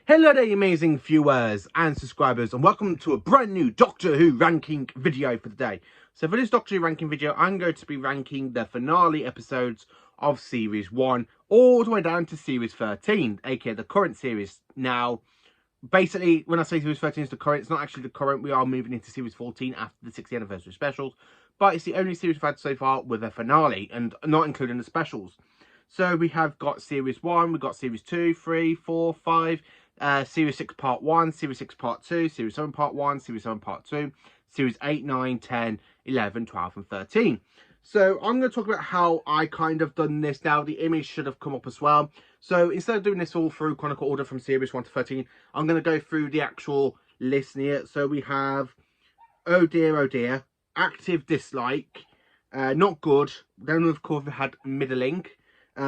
Hello there, you amazing viewers and subscribers, and welcome to a brand new Doctor Who ranking video for today. So for this Doctor Who ranking video, I'm going to be ranking the finale episodes of Series 1 all the way down to Series 13, aka the current series. Now, basically, when I say Series 13 is the current, it's not actually the current. We are moving into Series 14 after the 60th anniversary specials, but it's the only series we've had so far with a finale, and not including the specials. So we have got Series 1, we've got Series 2, 3, 4, 5, Series 6 Part 1, Series 6 Part 2, Series 7 Part 1, Series 7 Part 2, Series 8, 9, 10, 11, 12 and 13. So I'm going to talk about how I kind of done this now. The image should have come up as well. So instead of doing this all through chronicle order from Series 1 to 13, I'm going to go through the actual list here. So we have oh dear, active dislike, not good. Then of course we had middling.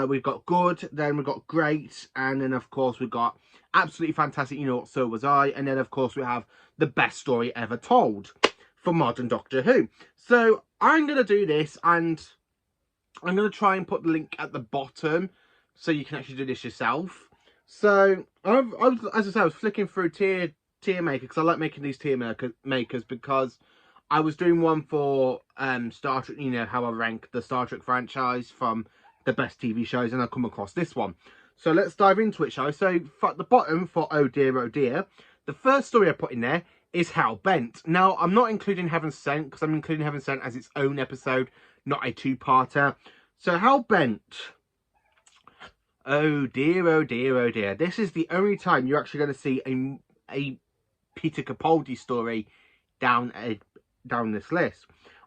We've got good, then we've got great, and then of course we've got absolutely fantastic, you know what, so was I, and then of course we have the best story ever told for modern Doctor Who. So I'm going to do this, and I'm going to try and put the link at the bottom so you can actually do this yourself. So as I said, I was flicking through tier maker, because I like making these tier makers, because I was doing one for Star Trek, you know, how I rank the Star Trek franchise from the best TV shows, and I come across this one. So let's dive into it, shall we? So at the bottom for oh dear, the first story I put in there is Hell Bent. Now, I'm not including Heaven Sent, because I'm including Heaven Sent as its own episode, not a two-parter. So Hell Bent. Oh dear. This is the only time you're actually going to see a Peter Capaldi story down this list.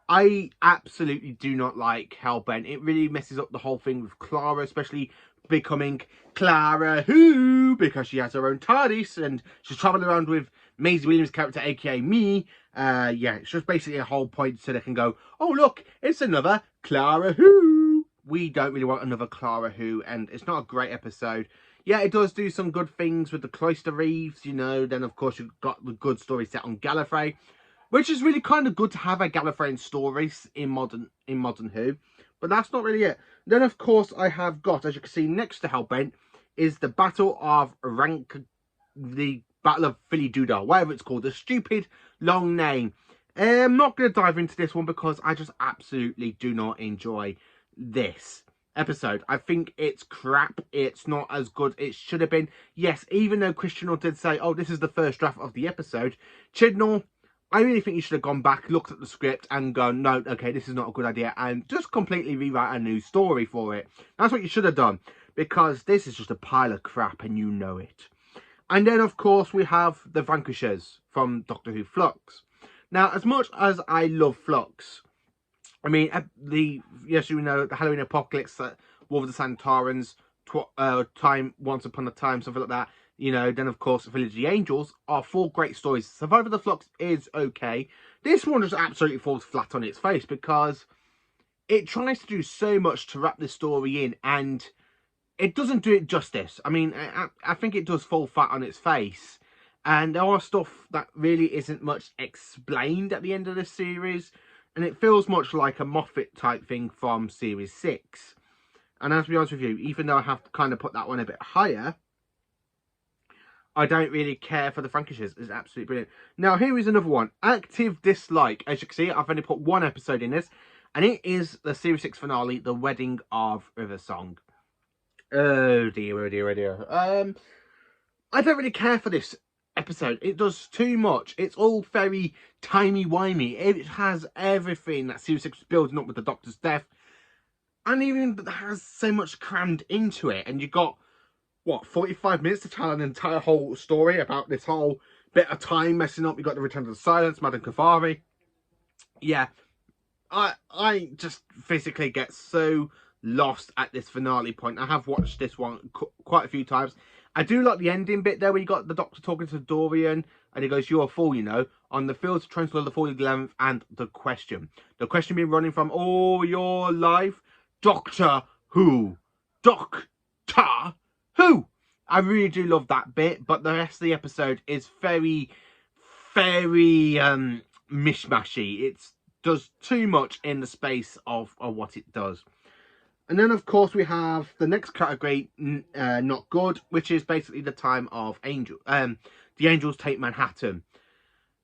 I absolutely do not like Hellbent. It really messes up the whole thing with Clara, especially becoming Clara Who, because she has her own TARDIS and she's traveling around with Maisie Williams' character, aka me. Yeah, it's just basically a whole point so they can go, oh look, it's another Clara Who. We don't really want another Clara Who, and it's not a great episode. Yeah, it does do some good things with the Cloister Reeves, you know. Then of course you've got the good story set on Gallifrey, which is really kind of good to have a Gallifreyan stories in modern Who. But that's not really it. Then, of course, I have got, as you can see, next to Hellbent, is the Battle of the Battle of Philly Doodah, whatever it's called. A stupid, long name. I'm not going to dive into this one because I just absolutely do not enjoy this episode. I think it's crap. It's not as good it should have been. Yes, even though Christian did say, oh, this is the first draft of the episode, Chibnall, I really think you should have gone back, looked at the script and gone, no, okay, this is not a good idea, and just completely rewrite a new story for it. That's what you should have done, because this is just a pile of crap and you know it. And then, of course, we have the Vanquishes from Doctor Who Flux. Now, as much as I love Flux, I mean, yes, you know, the Halloween Apocalypse, War of the Santarans, Once Upon a Time, something like that. You know, then of course, Village of the Angels are 4 great stories. Survivor of the Flux is okay. This one just absolutely falls flat on its face because it tries to do so much to wrap this story in, and it doesn't do it justice. I mean, I think it does fall flat on its face, and there are stuff that really isn't much explained at the end of this series, and it feels much like a Moffat type thing from Series 6. And as to be honest with you, even though I have to kind of put that one a bit higher, I don't really care for the Vanquishes. It's absolutely brilliant. Now, here is another one. Active dislike. As you can see, I've only put one episode in this, and it is the Series 6 finale, The Wedding of River Song. Oh dear. I don't really care for this episode. It does too much. It's all very timey-wimey. It has everything that Series 6 was building up with the Doctor's death, and even has so much crammed into it. And you got, what, 45 minutes to tell an entire whole story about this whole bit of time messing up. You got the Return of the Silence, Madame Cavari. Yeah, I just physically get so lost at this finale point. I have watched this one quite a few times. I do like the ending bit there where you got the Doctor talking to Dorian, and he goes, "You're a fool, you know, on the fields of Transport of the 11th, and the question been running from all your life, Doctor Who, Doctor Who." I really do love that bit, but the rest of the episode is very mishmashy. It does too much in the space of what it does. And then, of course, we have the next category, not good, which is basically the time of the Angels Take Manhattan.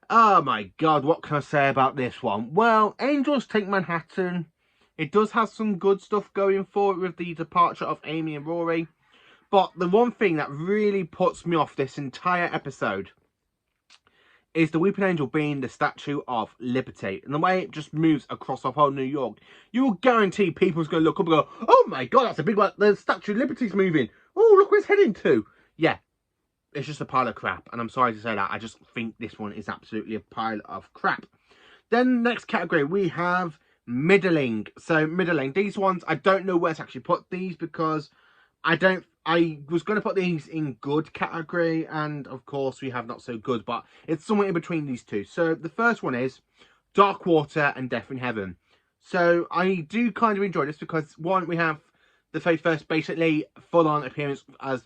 Oh my God, what can I say about this one? Well, Angels Take Manhattan, it does have some good stuff going for it with the departure of Amy and Rory. But the one thing that really puts me off this entire episode is the Weeping Angel being the Statue of Liberty. And the way it just moves across the whole New York, you will guarantee people's going to look up and go, oh my God, that's a big one. The Statue of Liberty's moving. Oh, look where it's heading to. Yeah, it's just a pile of crap. And I'm sorry to say that. I just think this one is absolutely a pile of crap. Then next category, we have middling. So middling. These ones, I don't know where to actually put these because I was going to put these in good category, and of course we have not so good, but it's somewhere in between these two. So the first one is Dark Water and Death in Heaven. So I do kind of enjoy this because, one, we have the very first basically full-on appearance as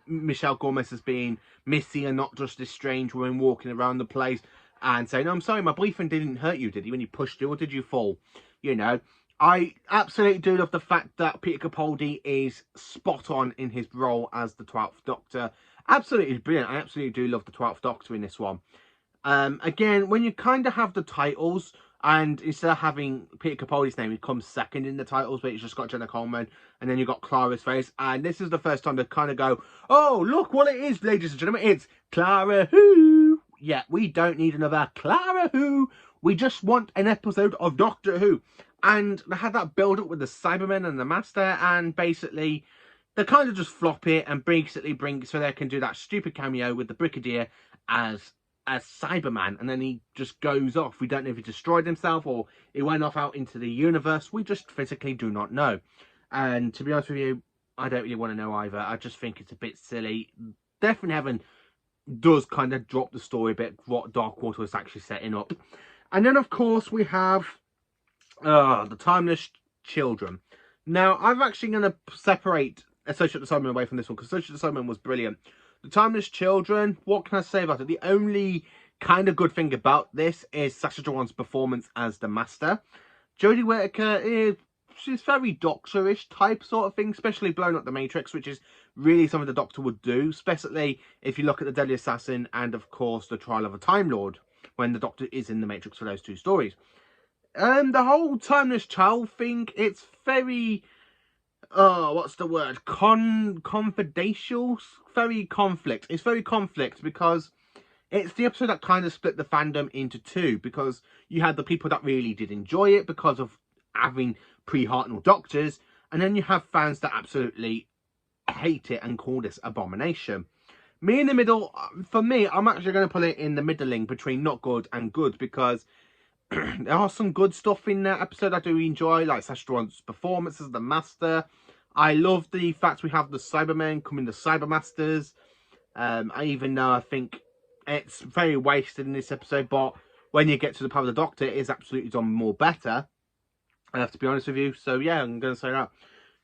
Michelle Gomez as being Missy and not just this strange woman walking around the place and saying, I'm sorry, my boyfriend didn't hurt you, did he, when you pushed you, or did you fall? You know, I absolutely do love the fact that Peter Capaldi is spot on in his role as the 12th Doctor. Absolutely brilliant. I absolutely do love the 12th Doctor in this one. Again, when you kind of have the titles, and instead of having Peter Capaldi's name, he comes second in the titles, but it's just got Jenna Coleman, and then you've got Clara's face, and this is the first time to kind of go, oh, look what it is, ladies and gentlemen, it's Clara Who. Yeah, we don't need another Clara Who. We just want an episode of Doctor Who. And they had that build up with the Cybermen and the Master, and basically they kind of just flop it and basically bring so they can do that stupid cameo with the Brigadier as Cyberman, and then he just goes off. We don't know if he destroyed himself or he went off out into the universe. We just physically do not know. And to be honest with you, I don't really want to know either. I just think it's a bit silly. Death in Heaven does kind of drop the story a bit, what Dark Water was actually setting up. And then, of course, we have the Timeless Children. Now, I'm actually going to separate Associate Cyberman away from this one, because Associate Cyberman was brilliant. The Timeless Children, what can I say about it? The only kind of good thing about this is Sacha Dhawan's performance as the Master. Jodie Whittaker, she's very Doctor-ish type sort of thing, especially blowing up the Matrix, which is really something the Doctor would do, especially if you look at the Deadly Assassin and, of course, the Trial of a Time Lord, when the Doctor is in the Matrix for those two stories. The whole Timeless Child thing, it's very, what's the word? Confidential? Very conflict. It's very conflict because it's the episode that kind of split the fandom into two, because you had the people that really did enjoy it because of having pre-Hartnell Doctors, and then you have fans that absolutely hate it and call this abomination. Me in the middle, for me, I'm actually going to put it in the middling between not good and good, because there are some good stuff in that episode I do enjoy, like Sacha Dhawan's performance as the Master. I love the fact we have the Cybermen coming the Cybermasters. Even though I think it's very wasted in this episode, but when you get to the Power of the Doctor, it is absolutely done more better. I have to be honest with you. So yeah, I'm going to say that.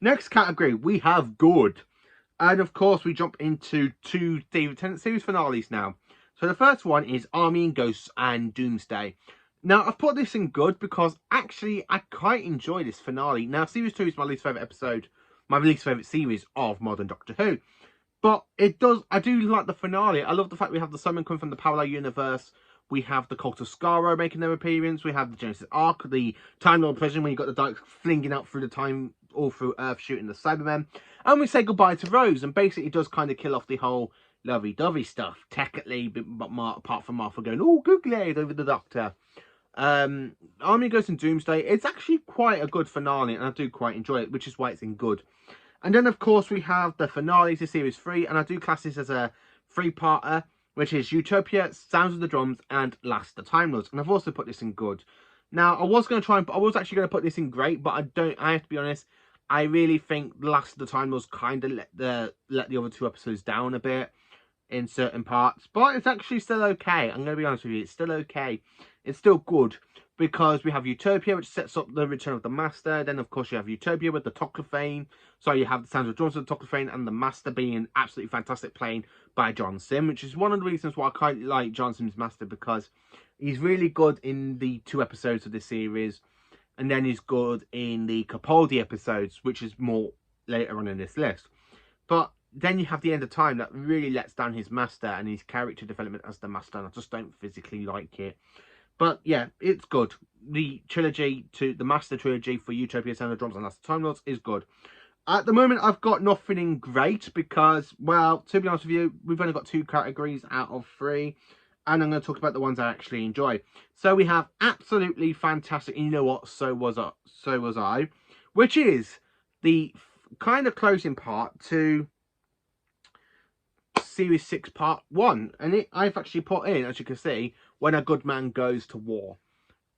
Next category, we have good. And of course, we jump into two David Tennant series finales now. So the first one is Army and Ghosts and Doomsday. Now, I've put this in good because actually I quite enjoy this finale. Now, Series 2 is my least favourite episode, my least favourite series of Modern Doctor Who. But I do like the finale. I love the fact we have the Cybermen coming from the parallel universe. We have the Cult of Skaro making their appearance. We have the Genesis Arc, the Time Lord Prison, when you got the Daleks flinging out through the time, all through Earth, shooting the Cybermen. And we say goodbye to Rose, and basically it does kind of kill off the whole lovey-dovey stuff, technically, but apart from Martha going, oh, good glade over the Doctor. Army Ghosts and Doomsday, it's actually quite a good finale, and I do quite enjoy it, which is why it's in good. And then, of course, we have the finale to Series 3, and I do class this as a three-parter, which is Utopia, Sounds of the Drums, and Last the Time Lords. And I've also put this in good. Now, I was actually going to put this in great, but I have to be honest, I really think Last of the Time Lords kind of let the other two episodes down a bit in certain parts, but it's actually still okay. I'm going to be honest with you, it's still okay. It's still good, because we have Utopia, which sets up the return of the Master. Then, of course, you have Utopia with the Toclophane. So you have the Sounds of Drums of the Toclophane, and the Master being absolutely fantastic, playing by John Sim, which is one of the reasons why I quite like John Sim's Master, because he's really good in the two episodes of this series. and then he's good in the Capaldi episodes, which is more later on in this list. But then you have the End of Time that really lets down his master and his character development as the master, and I just don't physically like it. But yeah, it's good. The trilogy to the Master trilogy for Utopia, Sound of Drums, and Last of Time Lords is good. At the moment, I've got nothing in great because, well, to be honest with you, we've only got 2 categories out of 3. And I'm going to talk about the ones I actually enjoy. So we have absolutely fantastic, and you know what, so was I, which is the kind of closing part to Series 6 Part 1. And I've actually put in, as you can see, When a Good Man Goes to War.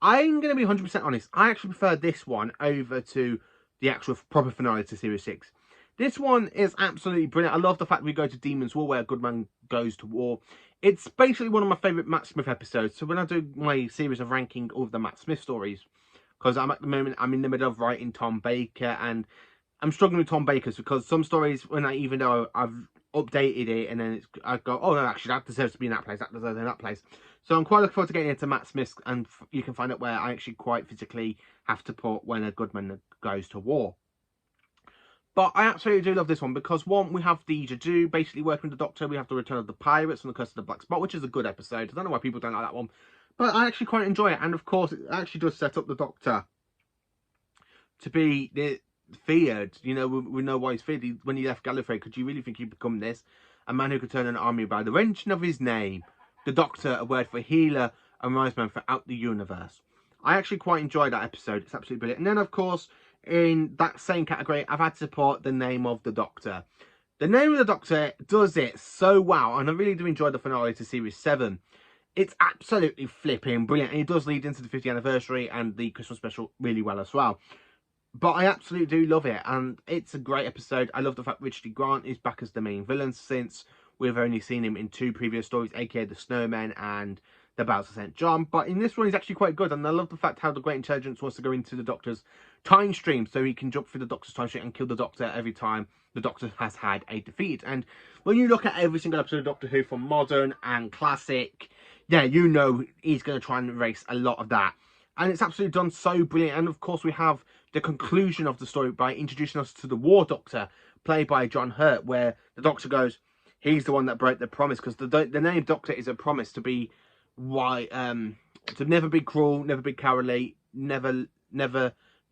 I'm going to be 100% honest. I actually prefer this one over to the actual proper finale to Series 6. This one is absolutely brilliant. I love the fact we go to Demon's War, where a good man goes to war. It's basically one of my favourite Matt Smith episodes. So when I do my series of ranking all of the Matt Smith stories, because I'm at the moment, I'm in the middle of writing Tom Baker, and I'm struggling with Tom Baker's because some stories, even though I've updated it, and then I go, oh no, actually that deserves to be in that place, that deserves to be in that place. So I'm quite looking forward to getting into Matt Smith, and you can find out where I actually quite physically have to put When a Good Man Goes to War. But I absolutely do love this one because, one, we have the Jadu basically working with the Doctor. We have the Return of the Pirates and the Curse of the Black Spot, which is a good episode. I don't know why people don't like that one, but I actually quite enjoy it. And of course, it actually does set up the Doctor to be feared. You know, we know why he's feared. When he left Gallifrey, could you really think he'd become this? A man who could turn an army by the mention of his name. The Doctor, a word for healer, and wise man throughout the universe. I actually quite enjoyed that episode. It's absolutely brilliant. And then, of course, in that same category, I've had to put The Name of the Doctor. The Name of the Doctor does it so well, and I really do enjoy the finale to Series 7. It's absolutely flipping brilliant, and it does lead into the 50th anniversary and the Christmas special really well as well. But I absolutely do love it, and it's a great episode. I love the fact Richard E. Grant is back as the main villain, since we've only seen him in 2 previous stories, aka The Snowmen and The Battles of St. John. But in this one, he's actually quite good, and I love the fact how the Great Intelligence wants to go into the Doctor's time stream, so he can jump through the Doctor's time stream and kill the Doctor every time the Doctor has had a defeat. And when you look at every single episode of Doctor Who, from modern and classic, yeah, you know he's going to try and erase a lot of that. And it's absolutely done so brilliant. And of course, we have the conclusion of the story by introducing us to the War Doctor, played by John Hurt, where the Doctor goes, he's the one that broke the promise, because the name Doctor is a promise to be to never be cruel, never be cowardly, never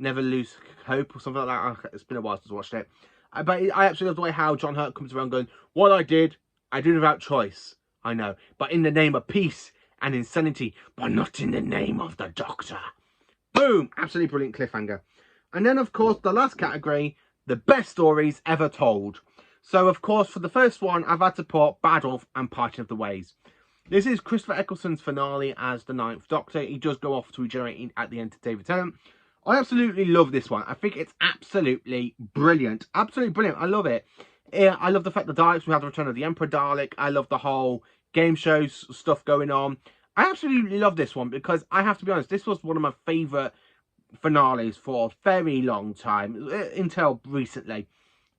lose hope, or something like that. It's been a while since I watched it. But I absolutely love the way how John Hurt comes around going, what I did without choice. I know, but in the name of peace and insanity, but not in the name of the Doctor. Boom! Absolutely brilliant cliffhanger. And then, of course, the last category, the best stories ever told. So, of course, for the first one, I've had to put Bad Wolf and Parting of the Ways. This is Christopher Eccleston's finale as the 9th Doctor. He does go off to regenerate at the end to David Tennant. I absolutely love this one. I think it's absolutely brilliant. Absolutely brilliant. I love it. I love the fact the Daleks, we have the return of the Emperor Dalek. I love the whole game shows stuff going on. I absolutely love this one because I have to be honest, this was one of my favourite finales for a very long time, until recently.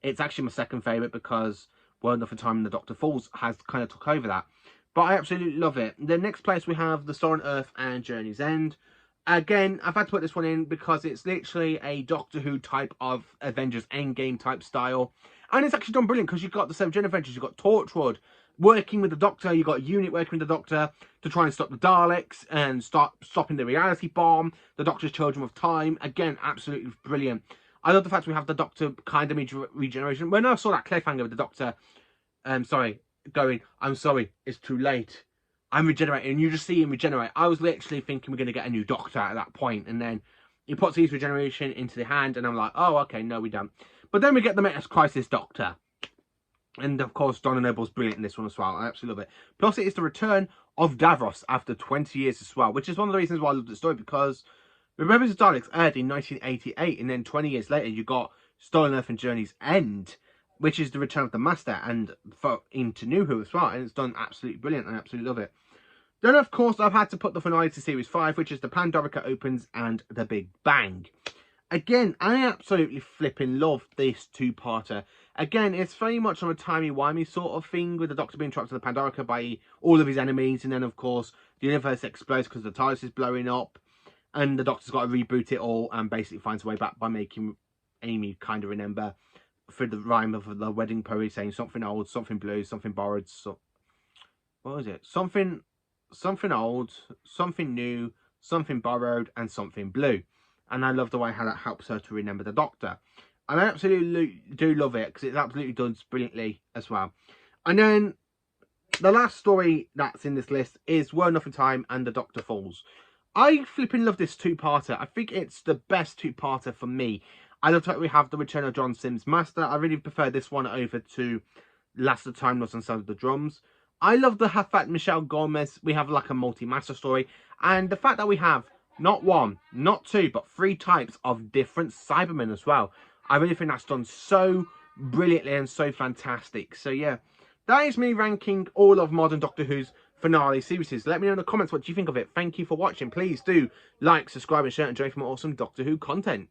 It's actually my second favourite because World of the Time and the Doctor Falls has kind of took over that. But I absolutely love it. The next place we have The Star on Earth and Journey's End. Again, I've had to put this one in because it's literally a Doctor Who type of Avengers Endgame type style. And it's actually done brilliant because you've got the 7th Gen Adventures, you've got Torchwood working with the Doctor, you've got Unit working with the Doctor to try and stop the Daleks and stopping the reality bomb, the Doctor's Children of Time. Again, absolutely brilliant. I love the fact we have the Doctor kind of regeneration. When I saw that cliffhanger with the Doctor, going, I'm sorry, it's too late, I'm regenerating, and you just see him regenerate, I was literally thinking we're going to get a new Doctor at that point. And then he puts his regeneration into the hand, and I'm like, oh, okay, no, we don't. But then we get the Metas Crisis Doctor. And of course, Donna Noble's brilliant in this one as well. I absolutely love it. Plus, it is the return of Davros after 20 years as well, which is one of the reasons why I love the story, because Remember the Daleks aired in 1988, and then 20 years later, you got Stolen Earth and Journey's End, which is the return of the Master, and into New Who as well, and it's done absolutely brilliant. I absolutely love it. Then, of course, I've had to put the finale to Series 5, which is the Pandorica Opens and the Big Bang. Again, I absolutely flipping love this two-parter. Again, it's very much on a timey-wimey sort of thing, with the Doctor being trapped to the Pandorica by all of his enemies, and then, of course, the universe explodes because the TARDIS is blowing up. and the Doctor's got to reboot it all and basically finds a way back by making Amy kind of remember through the rhyme of the wedding poem, saying something old, something blue, something borrowed. What was it? Something old, something new, something borrowed, and something blue. And I love the way how that helps her to remember the Doctor. And I absolutely do love it because it's absolutely done brilliantly as well. And then the last story that's in this list is Were Enough in Time and The Doctor Falls. I flipping love this two-parter. I think it's the best two-parter for me. I love that we have the return of John Sims Master. I really prefer this one over to Last of the Time Lost on Sound of the Drums. I love the fact Michelle Gomez, we have like a multi-master story. And the fact that we have not one, not two, but 3 types of different Cybermen as well. I really think that's done so brilliantly and so fantastic. So yeah, that is me ranking all of modern Doctor Who's finale series. Let me know in the comments what you think of it. Thank you for watching. Please do like, subscribe and share and join for more awesome Doctor Who content.